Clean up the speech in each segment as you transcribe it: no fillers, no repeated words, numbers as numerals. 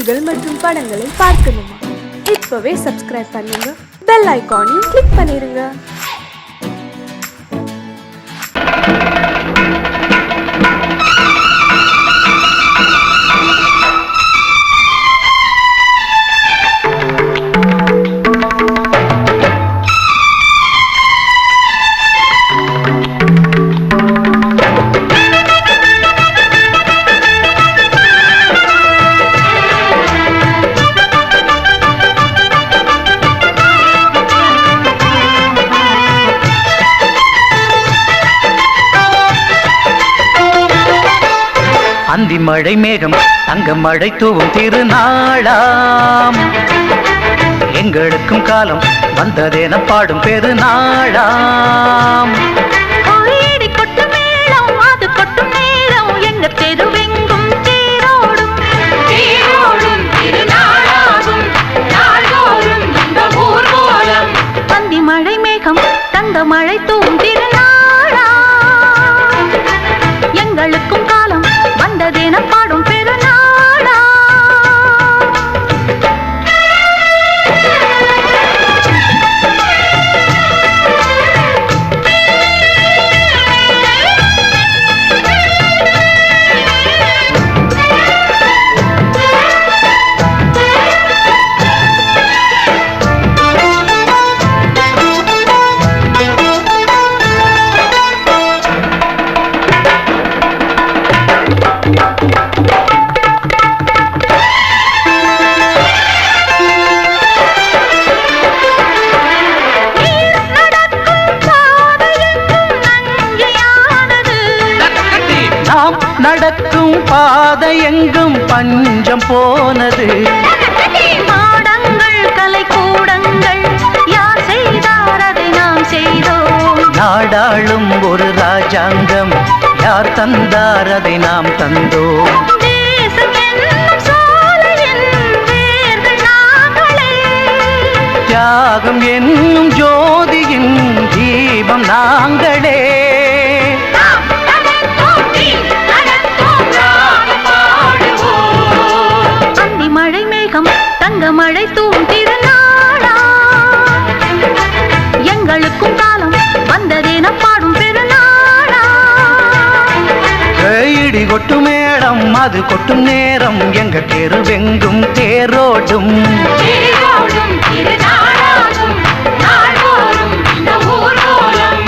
செய்திகள் மற்றும் படங்களை பார்க்கணுமா? இப்பவே சப்ஸ்கிரைப் பண்ணுங்க, பெல் ஐகானையும் கிளிக் பண்ணிருங்க. அந்தி மழை மேகம் தங்க மழை தூவும் திருநாளாம், எங்களுக்கும் காலம் வந்ததென பாடும் பெருநாளாம். கோயிடி கொட்டு மேளம் அது கொட்டும் நேரம் எங்க தெருவெங்கும் தேரோடும் தேரோடும் திருநாளாகும் நாள்தோறும் இந்த ஊர்வலம். அந்தி மழை மேகம் தங்க மழை தூவும் திருநாளாம், எங்களுக்கும் காலம் வந்ததென பாடும் பெருநாளா. நடக்கும் பாதை எங்கும் பஞ்சம் போனது, மாடங்கள் கலை கூடங்கள் யார் செய்தார் அதை நாம் செய்தோம். நாடாளும் ஒரு ராஜாங்கம் யார் தந்தார் அதை நாம் தந்தோம். தேசம் என்னும் சோலையின் வேர்கள் நாங்களே, தியாகம் என்னும் ஜோதியின் தீபம் நாங்களே. மழை மேகம் தங்க மழை தூவும் திருநாளா, எங்களுக்கும் காலம் வந்ததென பாடும் பெருநாளா. இடி கொட்டு மேடம் அது கொட்டும் நேரம் எங்க தெருவெங்கும் தேரோடும் தேரோடும் திருநாளாகும் நாள்தோறும் இந்த ஊர்வலம்.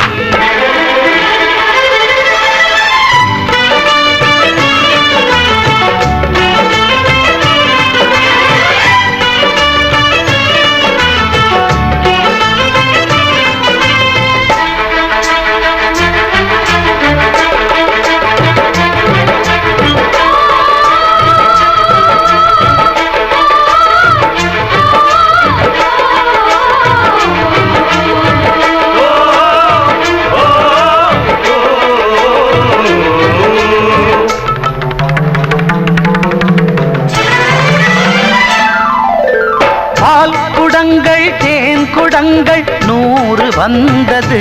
குடங்கள் தேன் குடங்கள் 100 வந்தது,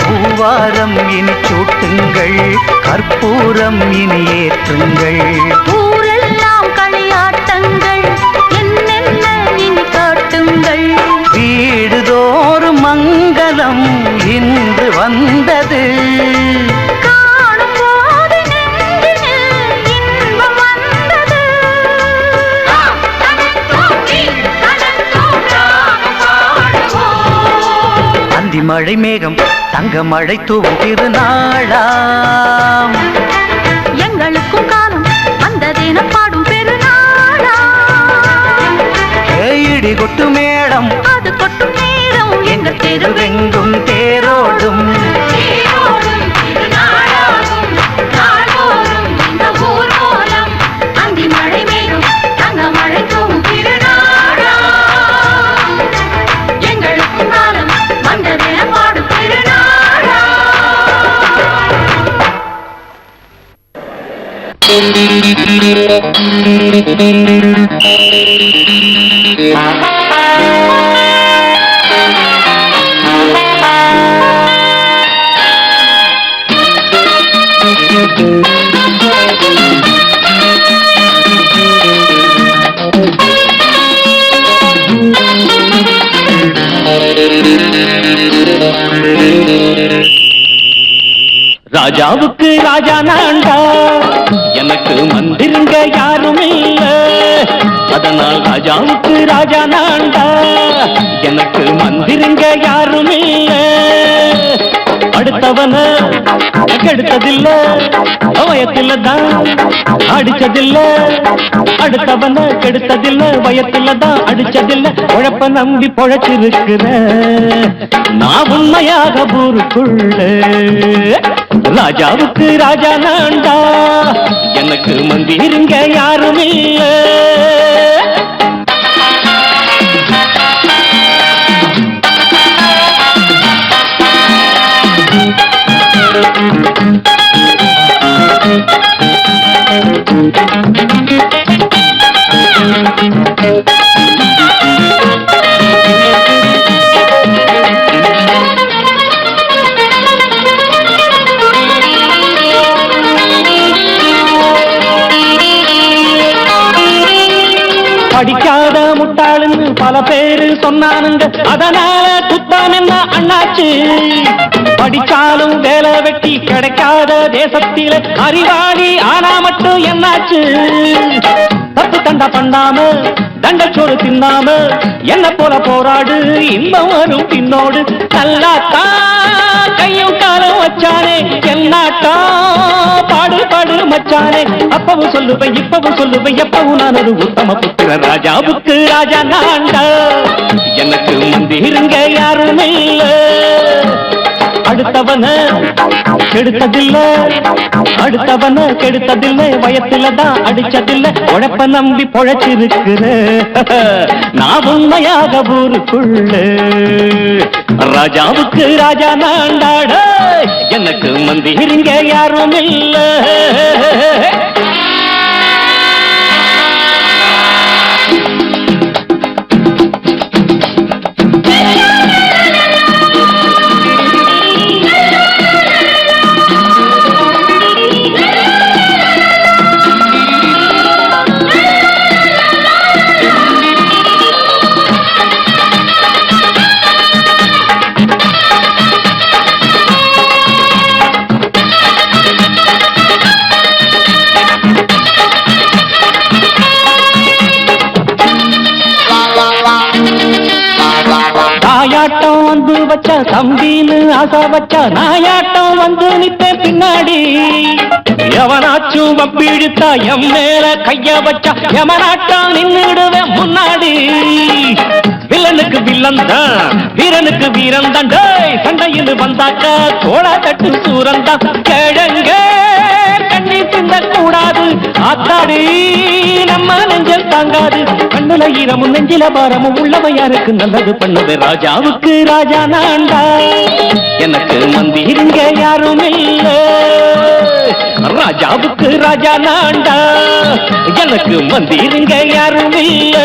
பூவாரம் இனி சூட்டுங்கள் கற்பூரம் இனி ஏற்றுங்கள். ஊரெல்லாம் களியாட்டங்கள் என்னென்ன இனி காட்டுங்கள். வீடுதோறும் மங்களம் இன்று வந்தது, அந்தி மழை மேகம் தங்க மழை தூவும் திருநாளாம், எங்களுக்கும் காலம் வந்ததென பாடும் பெருநாளா. இடி கொட்டு மேடம் அது கொட்டும் நேரம் எங்க தெருவெங்கும் தேரோடும் தேரோடும் திருநாளாகும் நாள்தோறும் இந்த ஊர்வலம். அந்தி மழை மேகம் தங்க மழை தூவும் திருநாளா, எங்களுக்கும் காலம் வந்ததென பாடும் பெருநாளா. ராஜாவுக்கு ராஜா நான்டா, எனக்கு மந்திருங்க யாரும் இல்ல. அதனால் ராஜாவுக்கு ராஜா நான்டா, எனக்கு மந்திருங்க யாரும் இல்ல. அடுத்தவன கெடுத்ததில்ல, வயத்தில தான் அடிச்சதில்ல. அடுத்தவன கெடுத்ததில்ல, வயத்தில தான் அடிச்சதில்ல. உழப்ப நம்பி பொழைச்சிருக்கிற நான் உண்மையாக ஊருக்குள்ள. ராஜாவுக்கு ராஜா நான்டா, எனக்கு மந்திருங்க யாரும் இல்ல. படிக்காத முட்டாளுன்னு பல பேரு சொன்னானுங்க, அதனால குத்தம் என்ன அண்ணாச்சு. படிச்சாலும் வேலை வெட்டி கிடைக்காத தேசத்தில அறிவாளி ஆனா மட்டும் என்னாச்சு. தப்பு தண்டா பண்ணாம தண்டச்சோறு தின்னாம என்ன போல போராடு, இன்பம் வரும் பின்னோடு. நல்லாத்தா கையும் காலம் வச்சானே, என்னாட்டா பாடு பாடு மச்சானே. அப்பவும் சொல்லுவேன் இப்பவும் சொல்லுவேன், எப்பவும் நான் ஒரு உத்தம புத்திர. ராஜாவுக்கு ராஜா நான்டா, எனக்கு மந்திருங்க யாரும் இல்ல. அடுத்தவன கெடுத்ததில்ல, அடுத்தவன கெடுத்ததில்லை, வயத்தில தான் அடிச்சதில்லை. உழைப்ப நம்பி பொழைச்சிருக்கிற நான் உண்மையாக ஊருக்குள்ள. ராஜாவுக்கு ராஜா நான்டாட, எனக்கு மந்திருங்க யாரும் இல்ல. தாயாட்டம் வந்து வச்சா தம்பின்னு ஆசா வச்சா, நாயாட்டம் வந்து நிப்பேன் பின்னாடி. எவனாச்சும் வப்பிடித்தா எம் மேல கைய வச்சா, எவனாட்டம் நின்னுடுவேன் முன்னாடி. வில்லனுக்கு வில்லன் தான், வீரனுக்கு வீரன் தான். சண்டையில் வந்தாக்க கோலா தட்டு சூரன் தான். கிழங்க கண்ணி சிந்த கூடாது, ஆத்தாடி நம்ம நெஞ்சல் தாங்காது. கண்ணுல ஈரமும் நெஞ்சில பாரமும் உள்ளவ யாருக்கு நல்லது பண்ணது. ராஜாவுக்கு ராஜா நான்டா, எனக்கு மந்திருங்க யாரும் இல்ல. ராஜாவுக்கு ராஜா நான்டா, எனக்கு மந்திருங்க யாரும் இல்ல.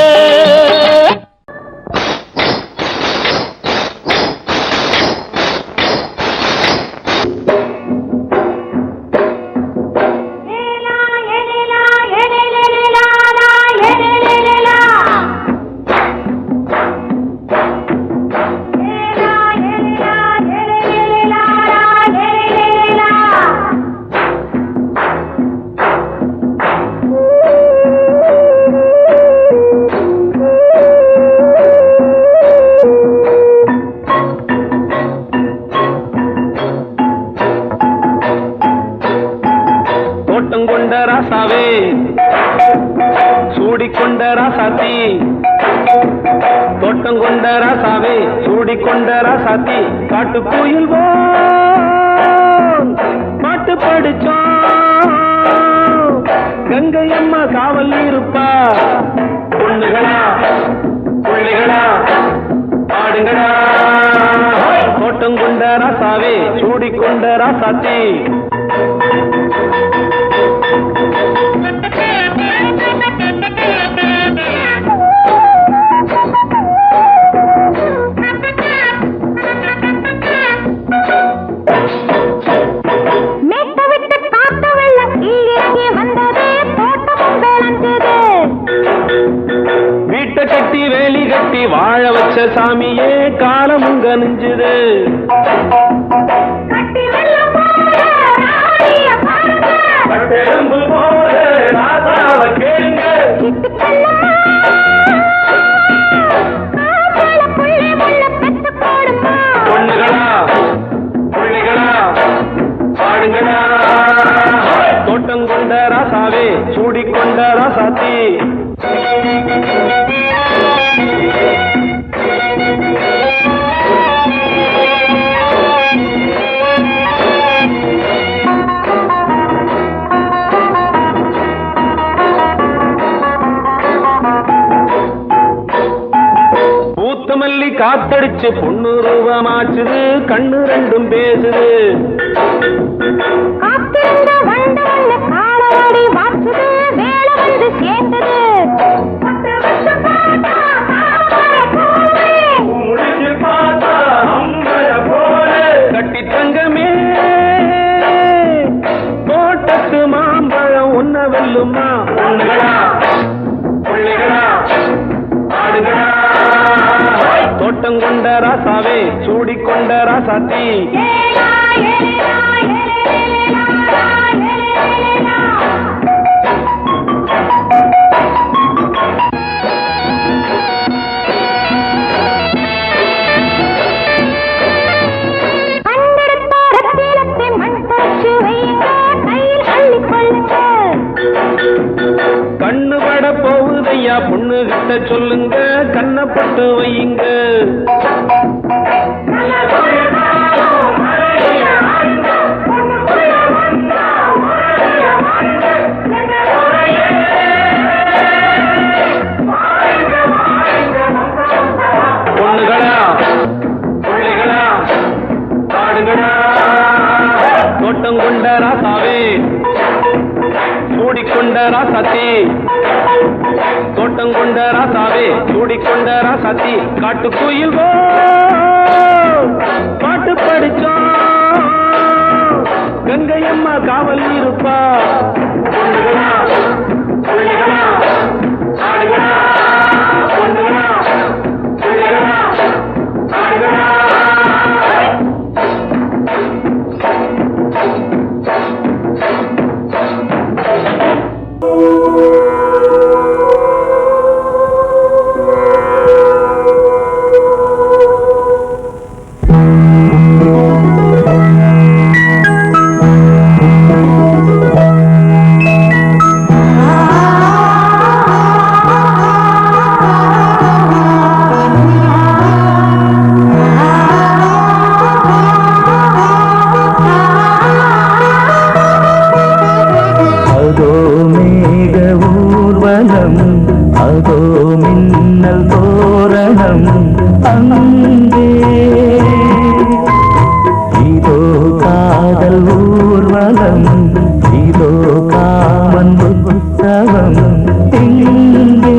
கொண்ட ராசாவே, சூடிக்கொண்ட ராசாத்தி, தோட்டம் கொண்ட ராசாவே, சூடிக்கொண்ட ராசாத்தி. காட்டு கோயில் பாட்டு படிச்சோம், கங்கை அம்மா காவல் இருப்பா. பொண்ணுகளா பிள்ளைகளா ஆடுங்களா. தோட்டம் கொண்ட ராசாவே, சூடிக்கொண்ட ராசாத்தி. மேட்ட விட்டு காத்த கொஞ்சுது. கட்டெரும்பு போல ராசாவ கேளுங்க. பொண்ணுகளா புள்ளிகளா பாடுங்களா. தோட்டம் கொண்ட ராசாவே சூடிக்கொண்ட ராசாத்தி. பூத்தமல்லி காத்தடிச்சு பொண்ணு ரூபமாச்சுது. கண்ணு ரெண்டும் பேசுது. கட்டி தங்கமே தோட்டத்து மாம்பழம் உன்ன வெல்லுமா. பொண்ணுகளா புள்ளிகளா ஆடுகளா. தோட்டம் கொண்ட ராசாவே சூடிக்கொண்ட ராசாத்தி. கண்ணு பட போகுதையா பொண்ணு கிட்ட சொல்லுங்க. கண்ணப்பட்டு வையுங்க. பொண்ணுகளா புள்ளிகளா பாடுங்களா. தோட்டம் கொண்ட ராசாவே சூடிக்கொண்ட ராசாத்தி. தோட்டம் கொண்ட ராசாவே சூடிக்கொண்ட ராசாத்தி. காட்டுக்குயில் பாட்டு படிச்சோம். கங்கையம்மா காவல் இருப்பா. பொண்ணுகளா புள்ளிகளா ஆடுகளா. பொண்ணுகளா புள்ளிகளா ஆடுகளா. அதோ மின்னல் தோரணம் அங்கே. இதோ காதல் ஊர்வலம். இதோ காமன் உற்சவம் இங்கே.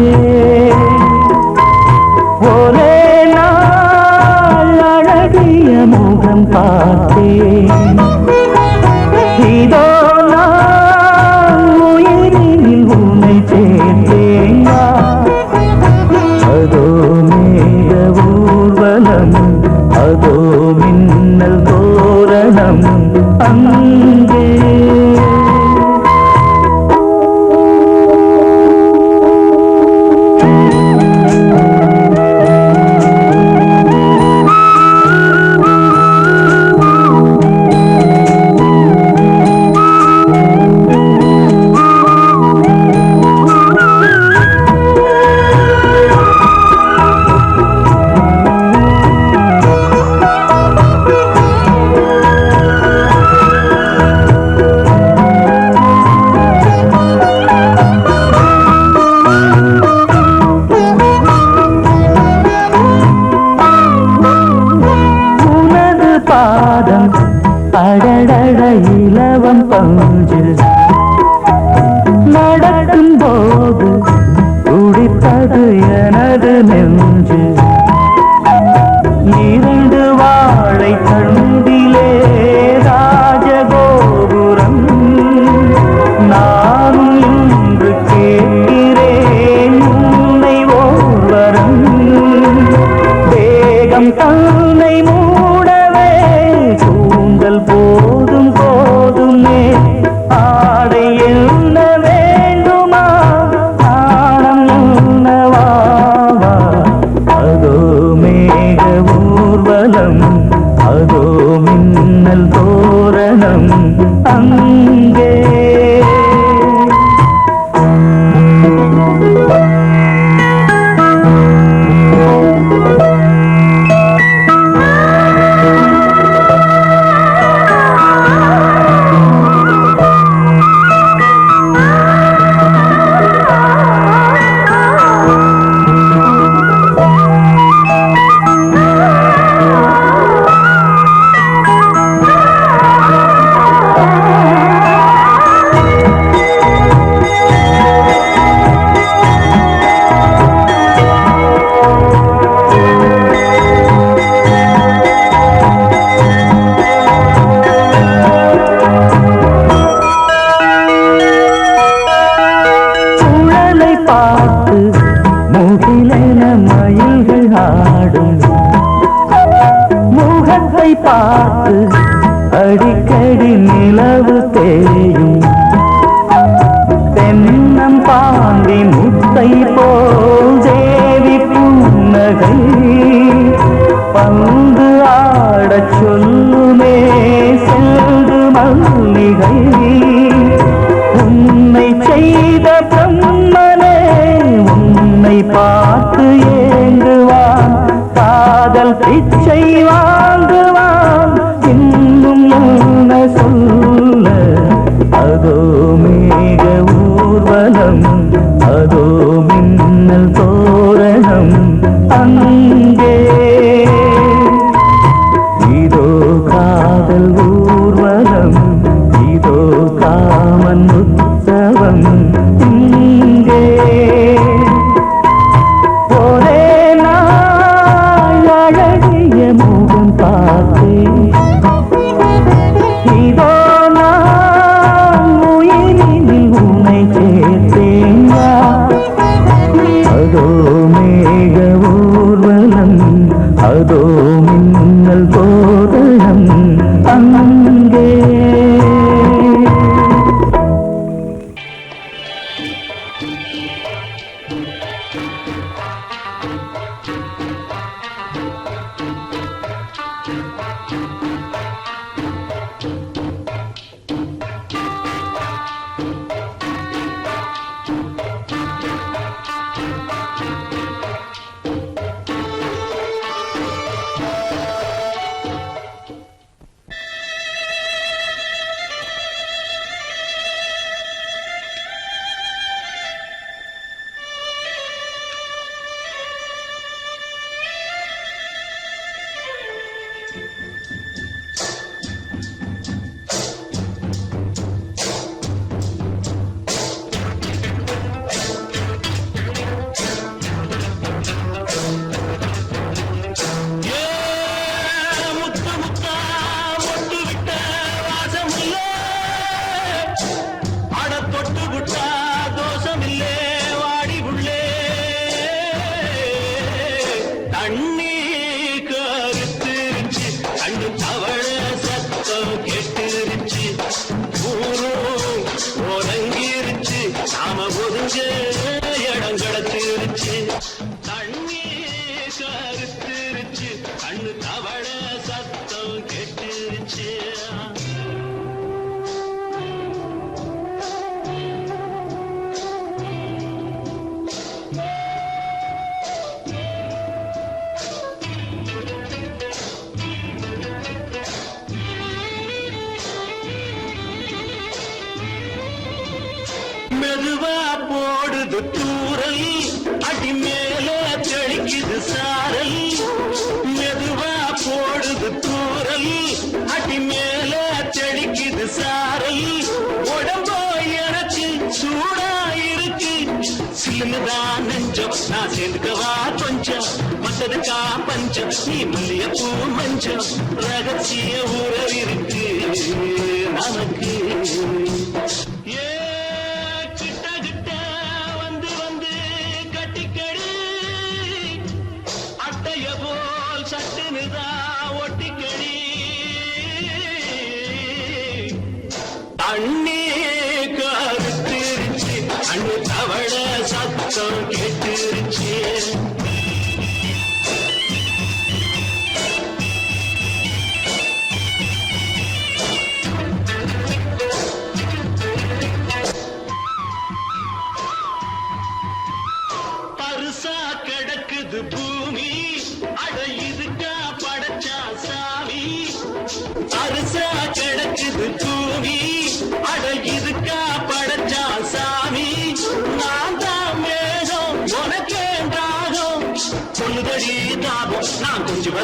ஒரே நாள் அழகிய முகம் பார்த்தேன். இதோ நான் உயிரினில் உன்னை சேர்த்தேன். அதோ மேக ஊர்வலம். அதோ மின்னல் தோரணம் அங்கே. அடடட இலவம் பஞ்சு நடக்கும் போது துடித்தது எனது நெஞ்சு. இரண்டு வாழை தண்டிலே ராஜகோபுரம். நானும் இன்று கேட்கிறேன் உன்னை ஓர்வரம். தேகம் தன்னை அங்கே. பார்த்து அடிக்கடி நிலவு தேயும் தென்னம் பாண்டி முத்தை போல் தேவி புன்னகை பந்து ஆடச் சொல்லுமே செல்து மல்லிகை உன்னை செய்த பிரம்மனே உன்னை பார்த்து ஏங்குவான் காதல் பிச்சை வாங்குவான் இன்னும் என்ன சொல்ல அதோ மேக ஊர்வலம் அதோ மின்னல் தோரணம் அங்கே இதோ காதல் ஊர்வலம் இதோ காமன் உற்சவம் இங்கே ஒரே நாள் அழகிய முகம் பார்த்தேன் இதோ நான் உயிரினில் உன்னை சேர்த்தேன் அதோ மேக ஊர்வலம் அதோ மின்னல் தோரணம் அங்கே. மெதுவா போடுது தூரல் அடி மேல தெளிக்குது சாரல் மெதுவா போடுது தூரல் அடி மேல தெளிக்குது சாரல் உடம்போ எனக்கு சூடா இருக்கு சில்லுதான் நெஞ்சம் நான் சேர்ந்துக்கவா கொஞ்சம் மத்ததுக்கா பஞ்சம் நீ மல்லிய பூ மஞ்சம் ரகசிய உறவிருக்கு நமக்கு அண்ணே கருத்திருச்சு அண்ணு தவள சத்தம் கேட்டுருச்சு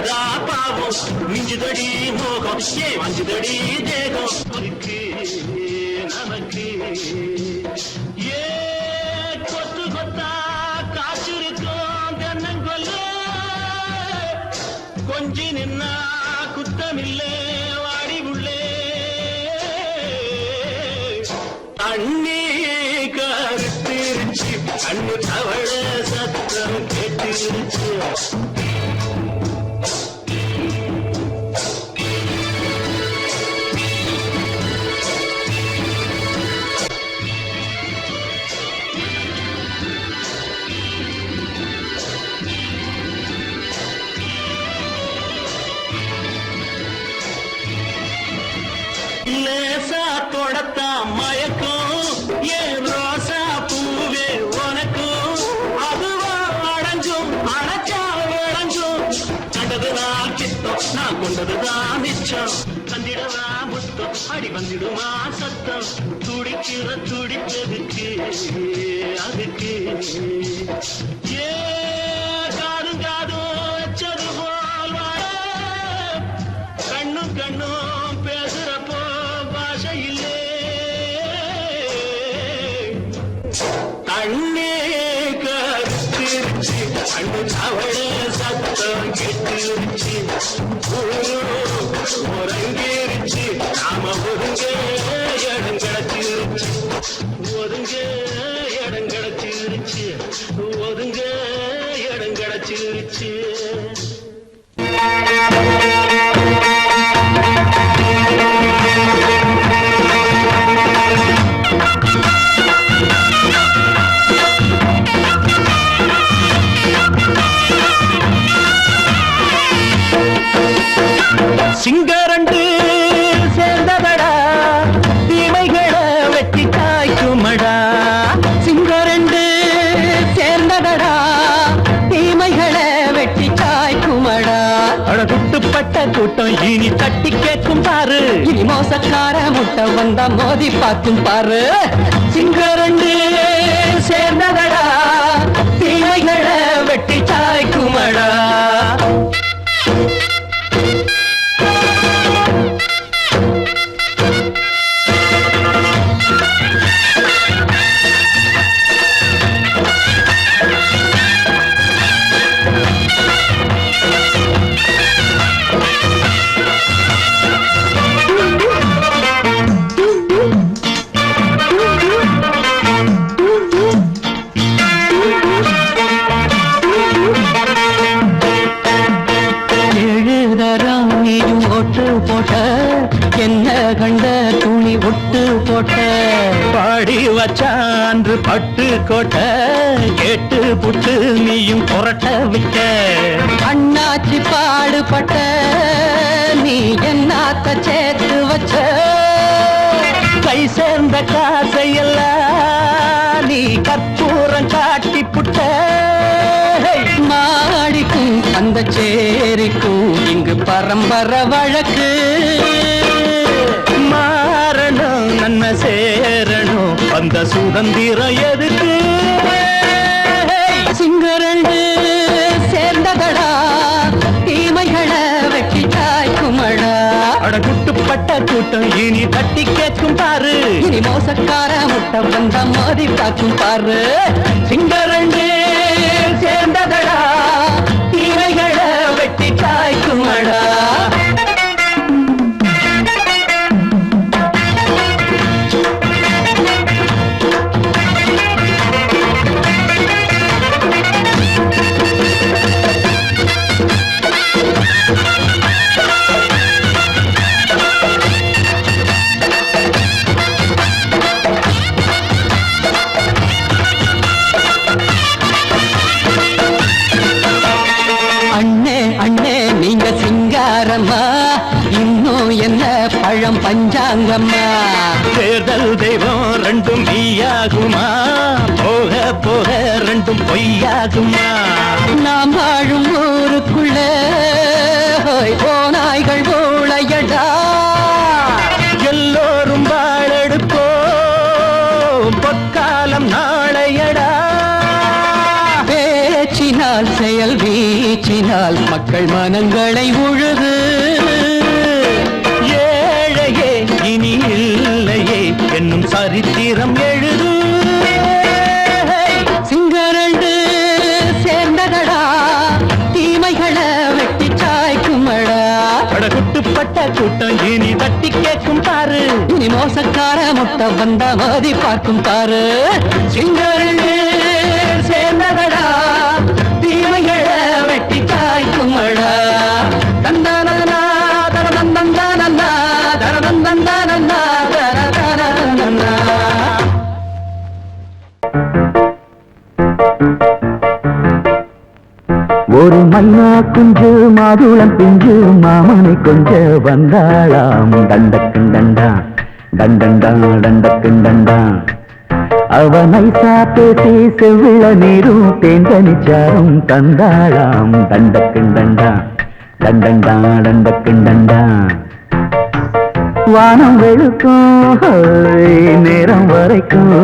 விட்டதா பாவம் மிஞ்சுதடி மோகம் வஞ்சுதடி தேகம் நமக்கு ஏ கொத்து கொத்தா காற்றிருக்கும் தென்னங்கொல்ல கொஞ்சி நின்னா குத்தமில்லே வாடி உள்ளே தண்ணி கருத்திருச்சு கண்ணு தவழ சத்தம் கேட்டிருச்சு லேசா தொடத்தா மயக்கும் ஏன் ரோசா பூவே உனக்கும் அதுவா அடைஞ்சும் அடைச்சா விளைஞ்சும் கண்டதுதான் கித்தம் நான் கொண்டதுதான் மிச்சம் கண்டிடவா முத்தம் அடி வந்திடுமா சத்தம் துடிக்கிற துடிப்பதுக்கு அதுக்கு ஏ காதும் காதும் வச்சது போல் வாழ கண்ணும் கண்ணும் பேசுறப்போ பாஷை இல்லே தண்ணே கருத்திருச்சு கண்ணு தவழ சத்தம் கெட்டிருச்சு உறங்கிருச்சு நாம ஒருங்க இடம் கிடச்சிருச்சு ஒதுங்க இடம் கிடச்சிருச்சு ஒதுங்க இடம் கிடச்சிருச்சு சிங்கரண்டு சேர்ந்ததடா தீமைகளை வெட்டி காய்க்குமடா சிங்கரண்டு சேர்ந்ததடா தீமைகளை வெட்டி காய்க்குமடா அழகுட்டுப்பட்ட கூட்டம் இனி தட்டி கேட்கும் பாரு இனி மோசக்கார முட்டை வந்தா மோதி பார்க்கும் பாரு சிங்கரண்டு சேர்ந்ததடா தீமைகளை வெட்டி காய்க்குமடா என்ன கண்ட துணி ஒட்டு போட்ட பாடி வச்சான்று பட்டு கோட்ட கேட்டு புட்டு நீயும் புரட்ட விட்ட அண்ணாச்சி பாடுபட்ட நீ என்னாத்த சேர்த்து வச்ச கை சேர்ந்த காசையெல்லாம் நீ கற்பூரம் காட்டி புட்ட மாடிக்கும் அந்த சேரிக்கும் இங்கு பரம்பரை வழக்கு மாறணும் நன்மை சேரணும் அந்த சுதந்திரம் எதுக்கு சிங்கரண்டு சேர்ந்ததடா தீமைகளை வெட்டி காய்க்குமடா அடகுட்டுப்பட்ட கூட்டம் இனி தட்டி கேட்கும் பாரு இனி மோசக்கார முட்டை வந்தா மோதி பார்க்கும் பாரு சிங்கரண்டு சேர்ந்ததடா தீமைகளை வெட்டி காய்க்குமடா இன்னும் என்ன பழம் பஞ்சாங்கம்மா தேர்தல் தெய்வம் ரெண்டும் மெய்யாகுமா போக போக ரெண்டும் பொய்யாகுமா நாம் வாழும் ஊருக்குள்ள போனாய்கள் ஊழையடா எல்லோரும் வாழெடுப்போம் பொற்காலம் நாளையடா பேச்சினால் செயல் வீச்சினால் மக்கள் எங்கள் மனங்களை உழுது ஏழையே இனி இல்லையே என்னும் சரித்திரம் எழுது சிங்கரண்டு சேர்ந்ததடா தீமைகளை வெட்டி சாய்க்குமடா குட்டுப்பட்ட கூட்டம் இனி தட்டி கேட்கும் பாரு இனி மோசக்கார முட்டை வந்த மோதி பார்க்கும் பாரு சிங்கரண்டு சேர்ந்ததடா தீமைகளை வெட்டி காய்க்குமடா தந்தானா தரதந்தந்தானா தரதந்தந்தானா தரதந்தந்தானா ஒரு மைனா குஞ்சு மாதுளம் பிஞ்சு மாமனை கொஞ்ச வந்தாளாம் தண்டக்குண்டண்டா தண்டண்டா தண்டக்குண்டண்டா அவனை பேசி செவ்விள நீரும் தேங்கனிச்சாரும் தந்தாளாம் தண்டக்குண்டண்டா தண்டண்டா தண்டக்குண்டண்டா வானம் வெளுக்கும் நேரம் வரைக்கும்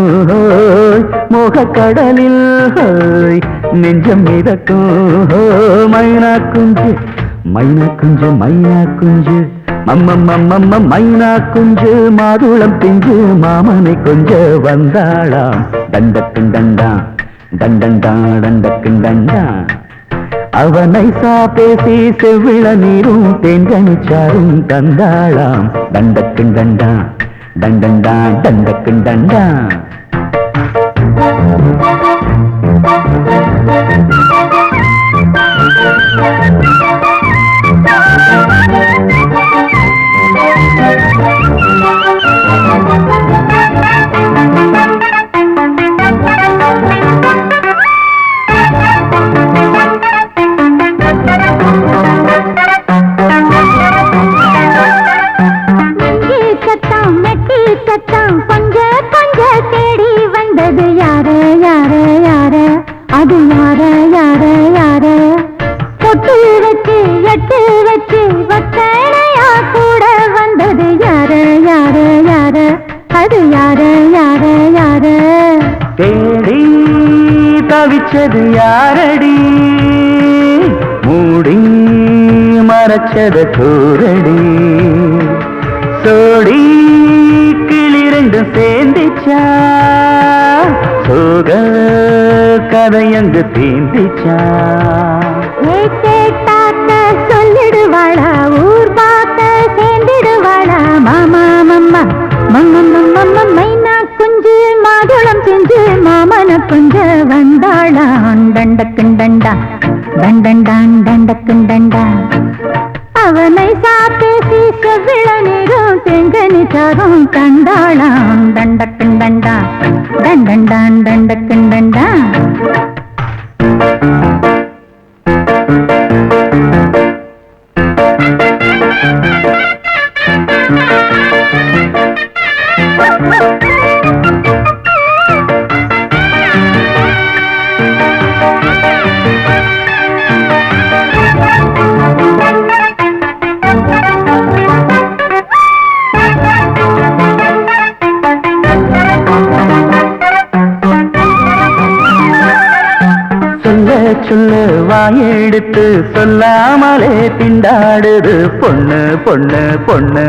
மோகக்கடலில் நெஞ்சம் மிதக்கும் மைனா குஞ்சு மைனா குஞ்சு மைனா குஞ்சு மம்மம்மம்மம்ம மைனா குஞ்சு மாதுளம் பிஞ்சு மாமனை கொஞ்ச வந்தாளாம் தண்டக்குண்டண்டா தண்டண்டா தண்டக்குண்டண்டா அவனை பேசி செவ்விள நீரும் தேங்கனிச்சாரும் தந்தாளாம் தண்டக்குண்டண்டா தண்டண்டா தண்டக்குண்டண்டா தேடி தவிச்சது யாரடி மூடி மறைச்சத கூரடி சோடி கிளிரண்டு சேர்ந்திச்சா சோக கதையங்கு தீந்திச்சா சொல்லிடுவாளா ஊர் பார்த்த சேர்ந்திடுவாளா மாமா மம்மா மம்மம்மம்ம மைனா குஞ்சு மாதுளம் செஞ்சு மாமன கொஞ்ச வந்தாளான் தண்டக்குண்டண்டா தண்டண்டான் தண்டக்குண்டண்டா அவனை பேசி செவ்விள நீரும் தெங்கனிச்சாரும் கண்டாளான் தண்டக்குண்டண்டா தண்டண்டான் தண்டக்குண்டண்டா சொல்ல வாயெடுத்து சொல்லாமலே திண்டாடுது பொண்ணு பொண்ணு பொண்ணு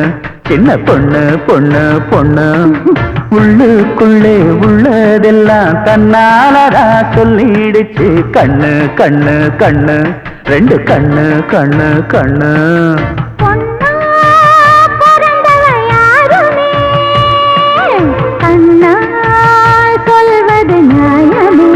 சின்ன பொண்ணு பொண்ணு பொண்ணு உள்ளுக்குள்ளே உள்ளதெல்லாம் தன்னாலதா சொல்லிடுச்சு கண்ணு கண்ணு கண்ணு ரெண்டு கண்ணு கண்ணு கண்ணு சொல்வது நியாயமே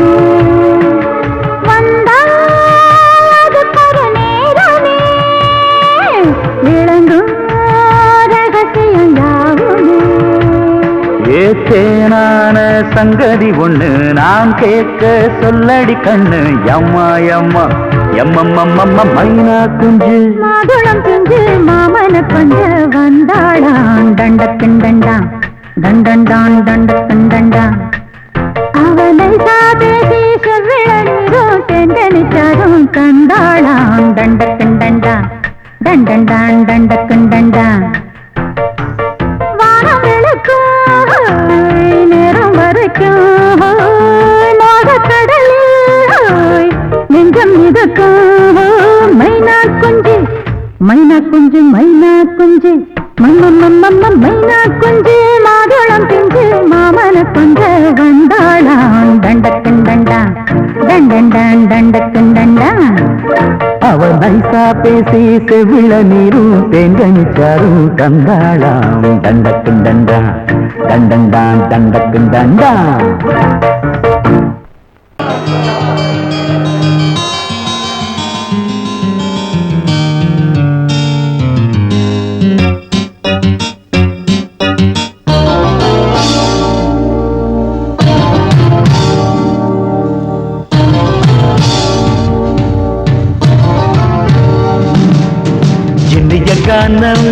ஏத்தேனான சங்கதி ஒண்ணு நான் கேட்க சொல்லடி கண்ணு எம்மா எம்மா எம்மம்மம்மம்ம மைனா குஞ்சு மாதுளம் குஞ்சு மாமன கொஞ்ச வந்தாளான் தண்டக்குண்டண்டா தண்டண்டான் தண்டக்குண்டண்டா அவனை பேசி செவ்விள நீரும் தெண்டனிச்சாரும் கண்டாளான் தண்டக்குண்டண்டா தண்டண்டான் தண்டக்குண்டண்டா வானம் விளக்கும் நேரம் வரைக்கும் மோகக்கடலில் நெஞ்சம் மிதக்கும் மைனா குஞ்சு மைனா குஞ்சு மாதுளம் பிஞ்சு மாமன கொஞ்ச வந்தாளாம் தண்டக்கன் தண்டா தண்டண்டான் தண்டக்கன் தண்டா. அவள் நைசா பேசி செவிள நீரும் தேங்கனிச்சாரும் தந்தாளாம் தண்டக்கும் தண்டா தண்டண்டான் தண்டக்கும் தண்டா. கானம்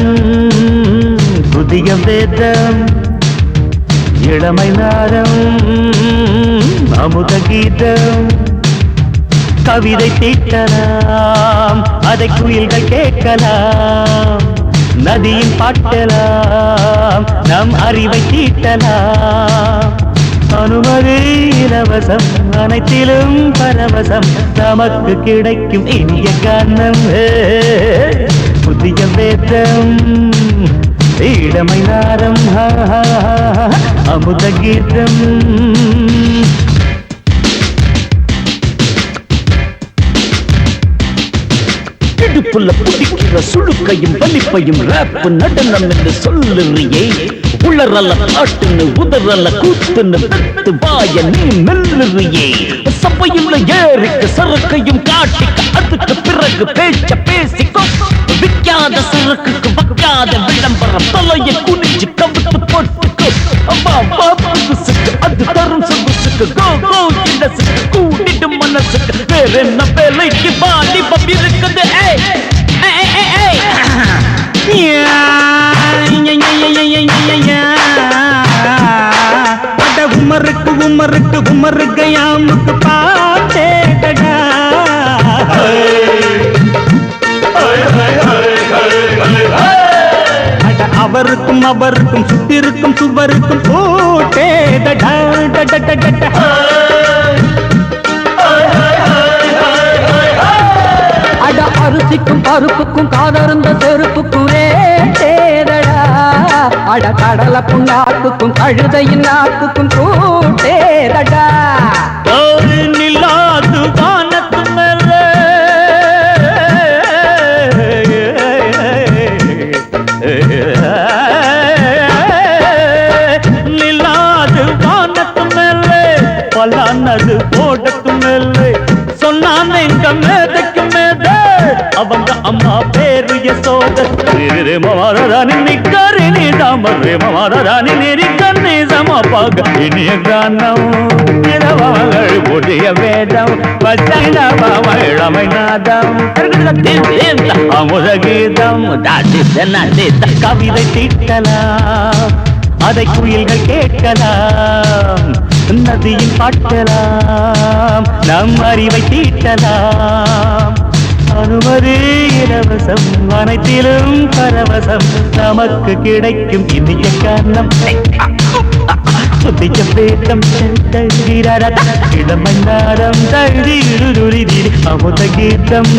புதிய வேதம் இளமை நாரம் அமுத கீதம் கவிதை தீட்டலாம் அதை குயில்கள் கேட்கலாம் நதியின் பாட்டலாம் நம் அறிவை தீட்டலாம் அனுமதி இலவசம் அனைத்திலும் பரவசம் நமக்கு கிடைக்கும் இனிய கானம் புதிய வேதம் இளமை நாரம் அமுத கீதம். இடுப்புள்ள புடிக்கிற சுழுக்கையும் வலிப்பையும் ரேப்பு நடனம் என்று சொல்லுறியே உளறல பாட்டுன்னு உதறல கூத்துன்னு வெத்து வாய நீ மெல்லுறியே சபையுள்ள ஏறிக்க சரக்கையும் காட்டிக்க அதுக்கு பிறகு பேச்ச பேசிக்கோ விற்காத சரக்குக்கு வைக்காத விளம்பரம் தலையை குனிஞ்சு கவித்து போட்டுக்கோ புதுசுக்கு அது தரும் சொகுசுக்கு கோ கோ இலசுக்கு கூட்டிடும் மனசுக்கு வேற என்ன வேலைக்கு வாலிபம் இருக்குது உமருக்கு உமருக்கு உமருக்கு யாமுக்கு பாட்டேடா அவருக்கும் அவருக்கும் சுத்திருக்கும் சுவருக்கும் போட்டேடா. அட அரிசிக்கும் பருப்புக்கும் காதருந்த செருப்புக்கும் ரேடா அட கடல புண்ணாக்குக்கும் கழுதையின் நாக்குக்கும் கூட்டேதடா. நில்லாது வானத்து மேல நில்லாது வானத்து மேல பலானது போடத்து மேல சொன்னான் எங்க மேதைக்கு மேத அவங்க அம்மா பேரு யசோத மமாராணி நிக்காரி நீ தாமரே மமாராணி நெறிக்கண்ணி சமப்பாக இனிய கானம் இரவங்கள் புதிய வேதம் இளமை நாதம் அமுத கீதம் கவிதை தீட்டலாம் அதை குயில்கள் கேட்கலாம் நதியின் பாட்டலாம் நம் அறிவை தீட்டலாம் அனுமதி இலவசம் அனைத்திலும் பரவசம் நமக்கு கிடைக்கும் இனிய காரணம் புதிய வேதம் இளமை நாரம் தழுதி அமுத கீதம்.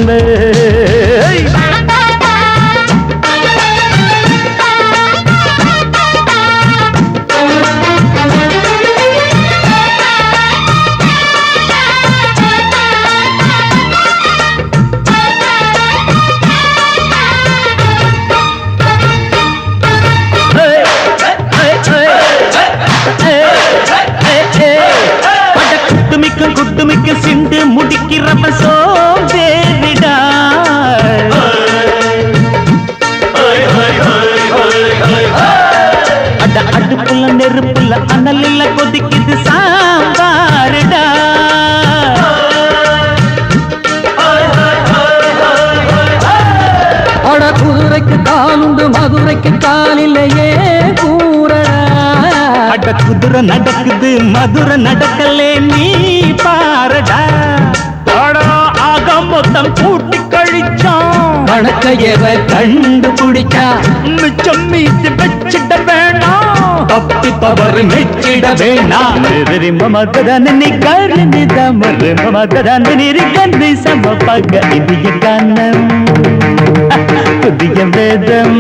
குட்டுமிக்க சிண்டு முடிக்கிறப்ப சோதேவிடா அட அடுப்புல நெருப்புல அனலில் கொதிக்குது சாம்பாருடா. அட குதிரைக்கு காலுண்டு மதுரைக்கு காலிலேயே கூறடா அட குதிரை நடக்குது மதுரை நடக்கலே நீ பாரடா. ஆக மொத்தம் கூட்டி கழிச்சான் கணக்கையவ கண்டுபிடிச்சா மிச்சம் மீது வச்சிட வேணாம் தப்பி தவறு மெச்சிட வேணாம். மமதனி கருணி தமரு மமதனி கண்ணி சமப்பக இந்திய கானம் புதிய வேதம்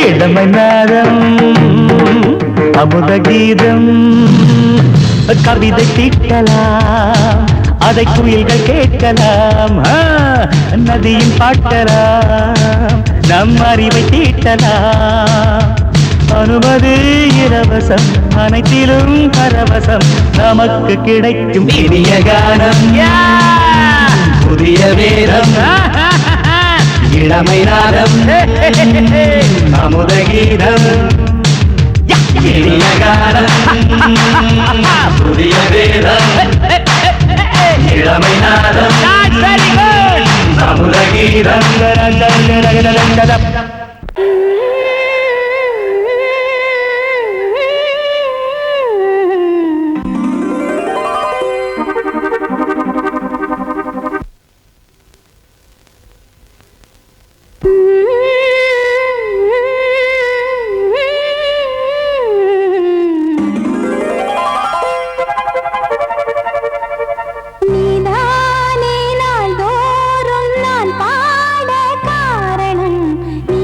இளமை நாதம் அமுத கீதம் கவிதை தீட்டலாம் அதை குயில்கள் கேட்கலாம் நதியின் பாட்டலாம் நம் அறிவை தீட்டலாம் அனுமதி இலவசம் அனைத்திலும் பரவசம் நமக்கு கிடைக்கும் இனிய கானம் புதிய வேதம் இளமை நாதம் அமுத கீதம் இனிய கானம் புதிய வேதம் இளமை நாதம் அமுத கீதம் நீதானே நாள்தோறும் நான் பாட காரணம் நீ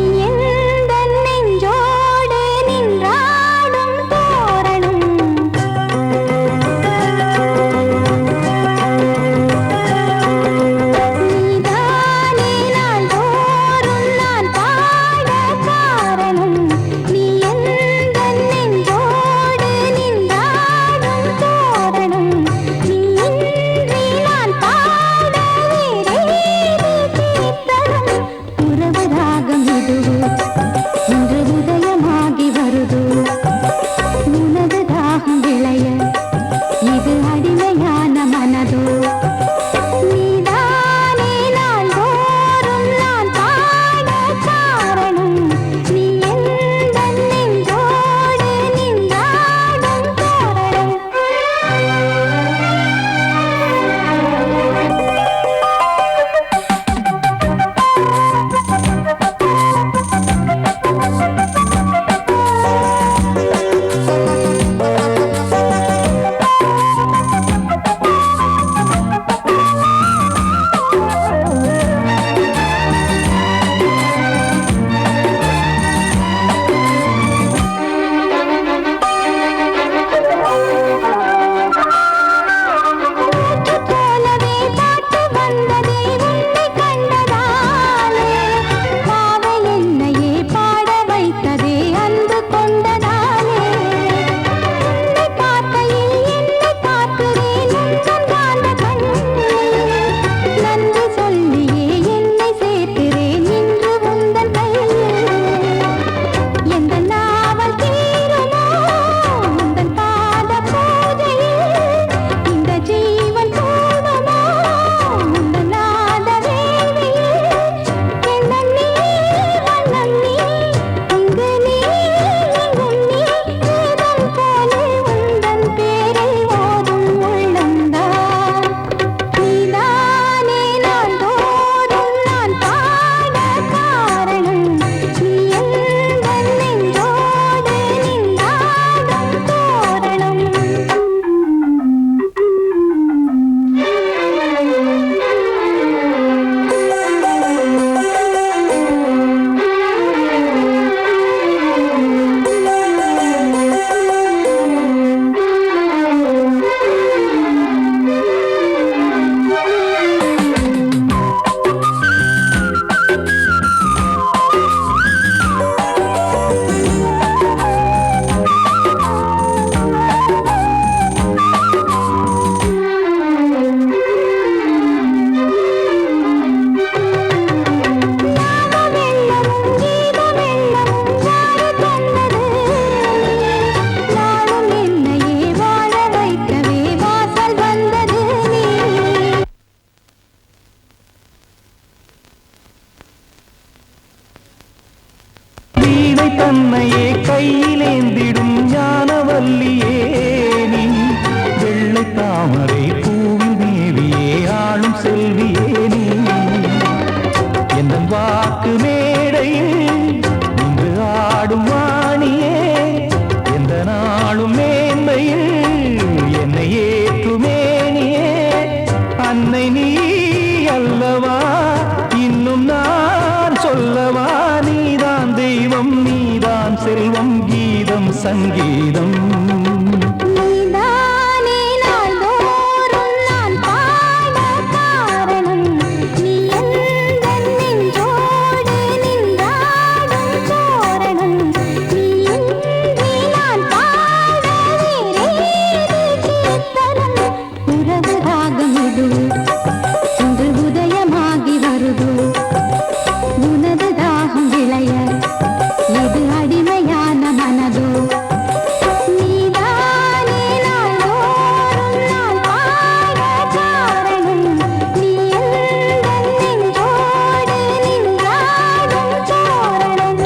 கீதம் நீதானே நாள்தோறும் நான் பாட காரணம் நீ எந்தன் நெஞ்சோடு நின்றாடும் தோரணம் நீ இன்றி நான் பாட வேறேது கீர்த்தனம் உறவு ராகம் இது இன்று உதயமாகி வருது உனது தாகம் விளைய எது அடிமையான மனதோ நீதானே நாள்தோறும் நான் பாட காரணம் நீ எந்தன் நெஞ்சோடு நின்றாடும் தோரணம்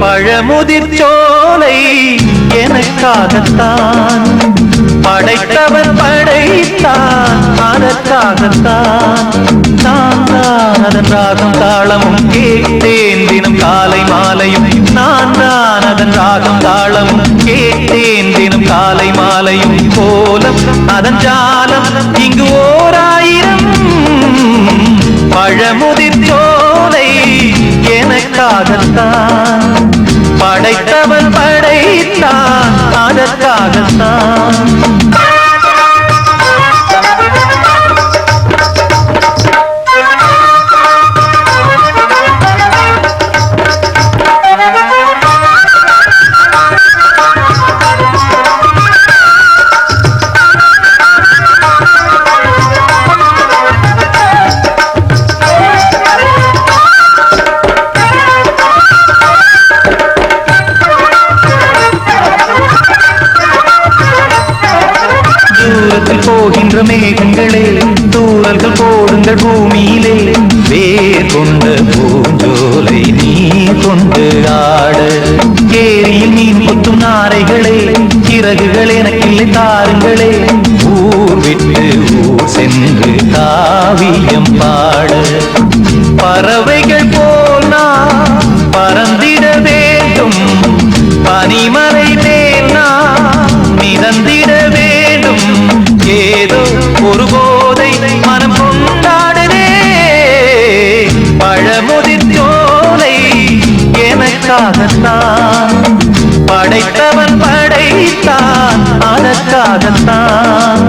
பழமுதிர் சோலை எனக்காகத்தான் படைத்தவன் படைத்தான் அதற்காகத்தான் நான் தான் அதன் ராகம் தாளமும் கேட்டேன் தினம் காலை மாலையும் நான் தான் அதன் ராகம் தாளமும் கேட்டேன் தினம் காலை மாலையும் கோலம் அதன் ஜாலம் இங்கு ஓராயிரம் பழமுதிர் சோலை எனக்காகத்தான் படைத்தவன் படைத்தான் அதற்காகத்தான் தூரத்தில் போகின்ற மேகங்களே தூரல்கள் போடுங்கள் பூமியிலே வேர் கொண்ட பூஞ்சோலை நீ கொண்டு ஆட ஏரியில் மீன் கொத்தும் நாரைகளே சிறகுகள் எனக்கில்லை தாருங்களே ஊர் விட்டு ஊர் சென்று காவியம் பாட பறவைகள் போல் நான் பறந்திட வேண்டும் பனிமலை மேல் நான் மிதந்திட வேண்டும் ஏதோ ஒரு போதை மனம் கொண்டாடுதே பழமுதிர் சோலை எனக்காகத்தான் படைத்தவன் படைத்தான் அதற்காகத்தான்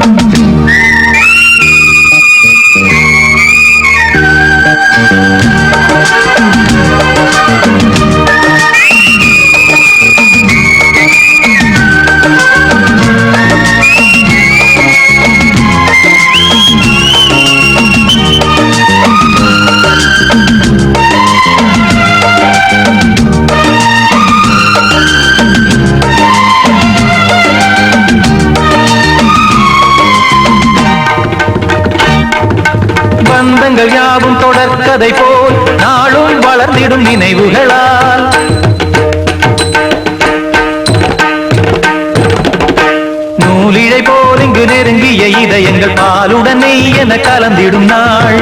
பந்தங்கள் யாவும் தொடர்கதை போல் நாளும் வளர்ந்திடும் நினைவுகளால் நூலிழை போல் இங்கு நெருங்கிய இதயங்கள் பாலுடன் நெய் என கலந்திடும் நாள்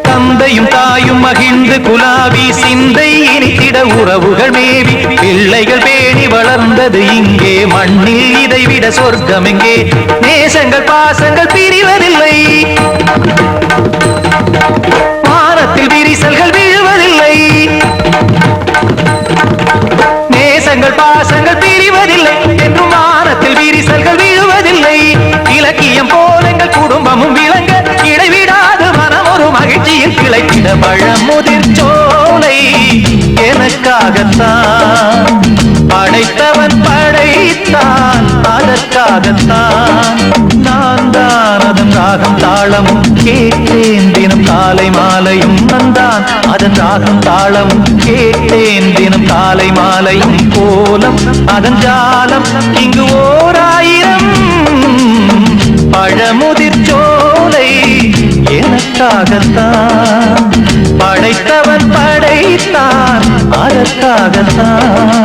தந்தையும் தாயும் மகிழ்ந்து குலாவி சிந்தை இனித்திட உறவுகள் மேவி பிள்ளைகள் பேணி வளர்ந்தது இங்கே மண்ணில் இதைவிட சொர்க்கம் எங்கே நேசங்கள் பாசங்கள் பிரிவதில்லை வானத்தில் விரிசல்கள் விழுவதில்லை நேசங்கள் பாசங்கள் பிரிவதில்லை என்றும் வானத்தில் விரிசல்கள் விழுவதில்லை இலக்கியம் போல எங்கள் குடும்பமும் விளங்க இடைவிடாது மனம் ஒரு மகிழ்ச்சியில் கிளைத்திட பழமுதிர் சோலை எனக்காகத்தான் படைத்தவன் படைத்தான் அதற்காகத்தான் நான் தான் அதன் ராகம் தாளமும் கேட்டேன் தினம் காலை மாலையும் நந்தான் அதன் ராகம் தாளமும் கேட்டேன் தினம் காலை மாலையும் கோலம் அதன் ஜாலம் இங்கு ஓராயிரம் பழமுதிர் சோலை எனக்காகத்தான் படைத்தவன் படைத்தான் அதற்காகத்தான்.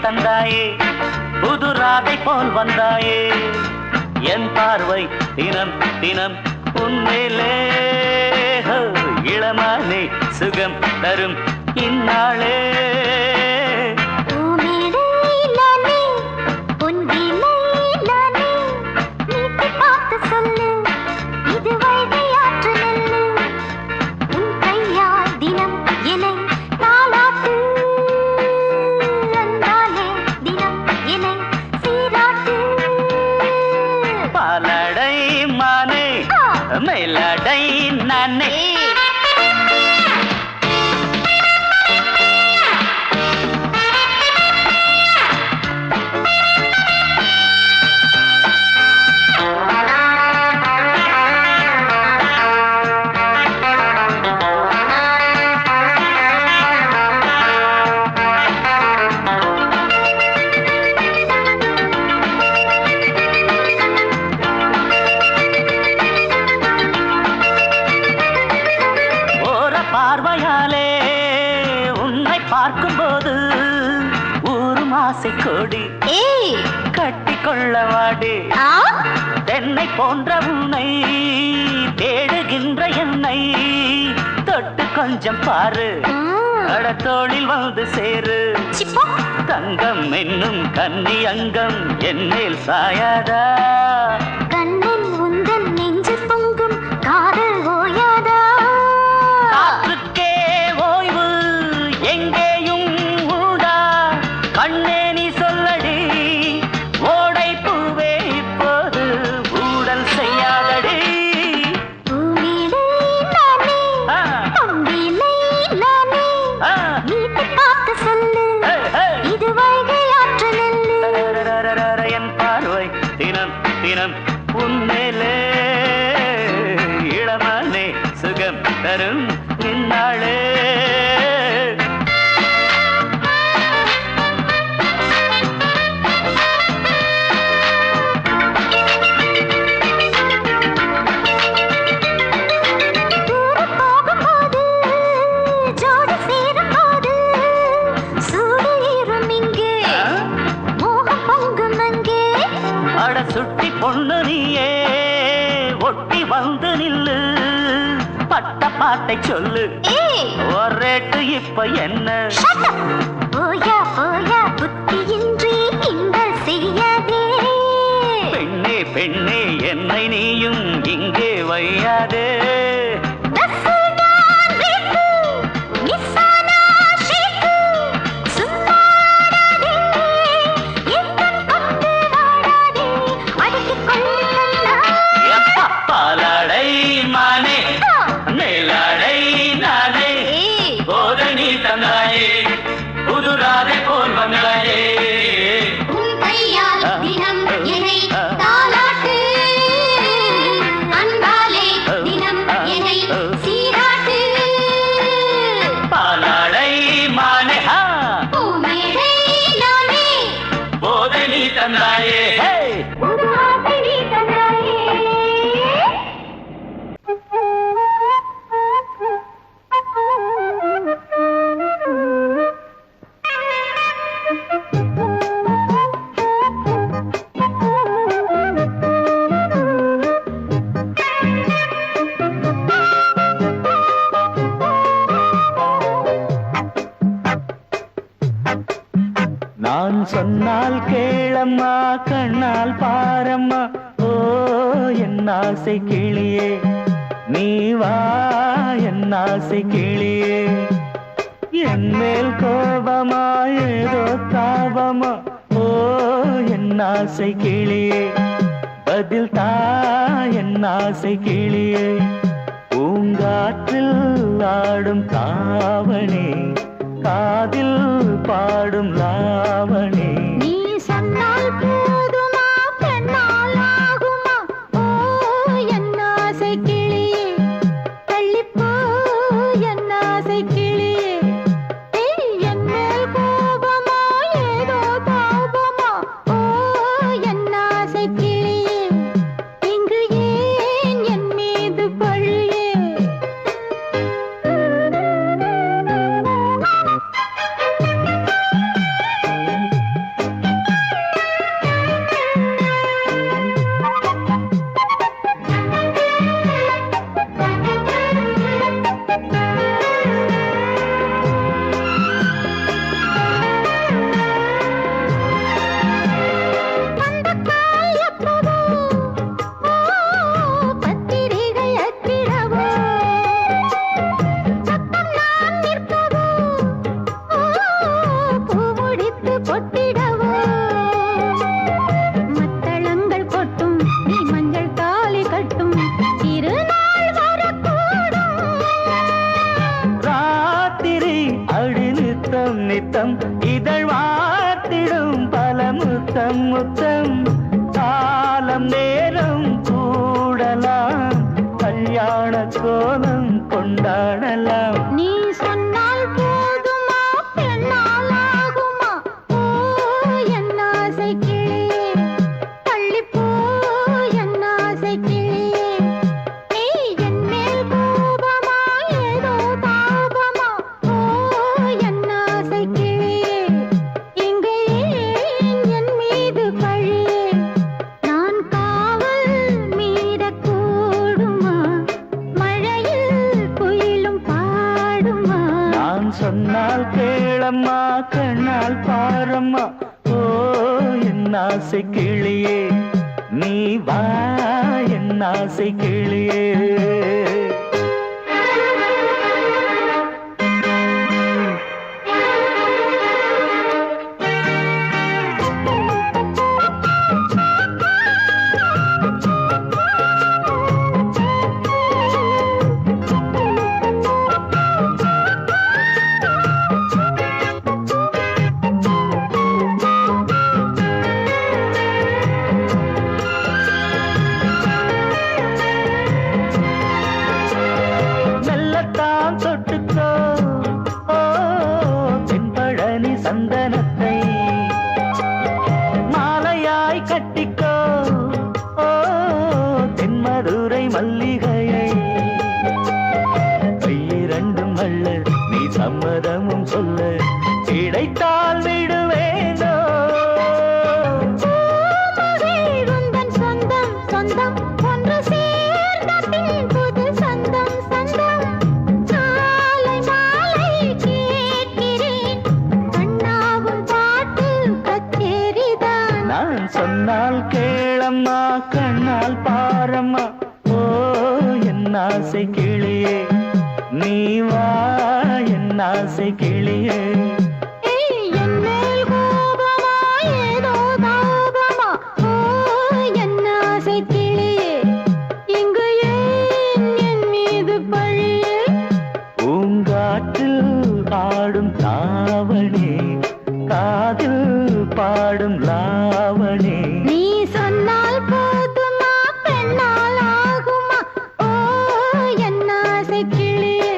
தந்தாயே புது ராதை போல் வந்தாயே என் பார்வை தினம் தினம் உன்மேலே இளமானே சுகம் தரும் இந்நாளே மேலடை நானே பார்வையாலே உன்னை பார்க்கும்போது ஊரும் ஆசை கொடி கட்டிக்கொள்ள வாடி தென்னை போன்ற உன்னை தேடுகின்ற என்னை தொட்டு கொஞ்சம் பாரு கடத்தோளில் வந்து சேரு தங்கம் என்னும் கன்னி அங்கம் என் மேல் சாயாதா கண்ணன் உந்தன் நெஞ்சு பொங்கும் காதல் ஓயாதா கண்ணே நீ சொல்லடி ஓடை பூவே இப்போது ஊடல் செய்யாதடி என் பார்வை தினம் தினம் உன்மேலே இளமானே சுகம் தரும் இந்நாளே சுட்டி பொண்ணு நீயே ஒட்டி வந்து நில்லு பட்ட பாட்டை சொல்லு ஒரேட்டு இப்ப என்ன புத்தியின்றி கிண்டல் செய்யாதே பெண்ணே பெண்ணே என்னை நீயும் இங்கே வையாதே புது ராதை போல் வந்தாயே உன் கையால் தினம் என்னை தாலாட்டு அன்பாலே தினம் என்னை சீராட்டு பாலாடை மானே பூமேடை நானே போதை நீ தந்தாயே புது ஆசை நீ தந்தாயே நான் சொன்னால் கேளம்மா கண்ணால் பாரம்மா ஓ என் ஆசை கிளியே நீ வா என் ஆசை கிளியே என் மேல் கோபமா ஏதோ தாபமா ஓ என் ஆசை கிளியே பதில் தா என் ஆசை கிளியே பூங்காற்றில் ஆடும் தாவணி காதில் பாடும் லாவணி நீ சொன்னால் போதுமா பெண்ணால் ஆகுமா ஓ என் ஆசை கிளியே தள்ளிப்போ என் ஆசை கிளியே என் மேல் கோபமா ஏதோ தாபமா ஓ என் ஆசை கிளியே இங்கு ஏன் என் மீது பழியே நித்தம் இதழ் வார்த்திடும் பல முத்தம் முத்தம் காலம் நேரம் கூடலாம் கல்யாண கோலம் கொண்டாடலாம் நீ சொன்னால் போதுமா பெண்ணால் ஆகுமா ஓ என் ஆசை கிளியே தள்ளிப்போ என் ஆசை கிளியே நீ என் மேல் கோபமா ஏதோ தாபமா ஓ என் ஆசை கிளியே இங்கே என் மீது பழியே நான் காவல் மீறக்கூடுமா மழையில் குயிலும் பாடுமா நான் சொன்னால் கேளம்மா கண்ணால் பாரம்மா ஓ என் ஆசை கிளியே நீ வா என் ஆசை கிளியே மெல்லத்தான் தொட்டுக்கோ ஓ தென்பழனி சந்தனத்தை மாலையாய் கட்டிக்கோ ஓ தென்மதுரை மல்லிகையை கையிரண்டும் அள்ள நீ சம்மதமும் சொல்ல கிடைத்தால் விடுவேனோ உந்தன் சொந்தம் சொந்தம் ஒன்று சேர்ந்த பின் புது சொந்தம் சொந்தம் காலை மாலை கேட்கிறேன் கண்ணாவும் பாட்டு கச்சேரிதான் நான் சொன்னால் கேளம்மா கண்ணால் பாரம்மா ஓ என் ஆசை கிளியே நீ வா என் ஆசை கிளியே என் மேல் கோபமா ஏதோ தாபமா ஓ என் ஆசை கிளியே இங்கு ஏன் என் மீது பழியே பூங்காற்றில் ஆடும் தாவணி காதில் பாடும் லாவணி நீ சொன்னால் போதுமா பெண்ணால் ஆகுமா ஓ என் ஆசை கிளியே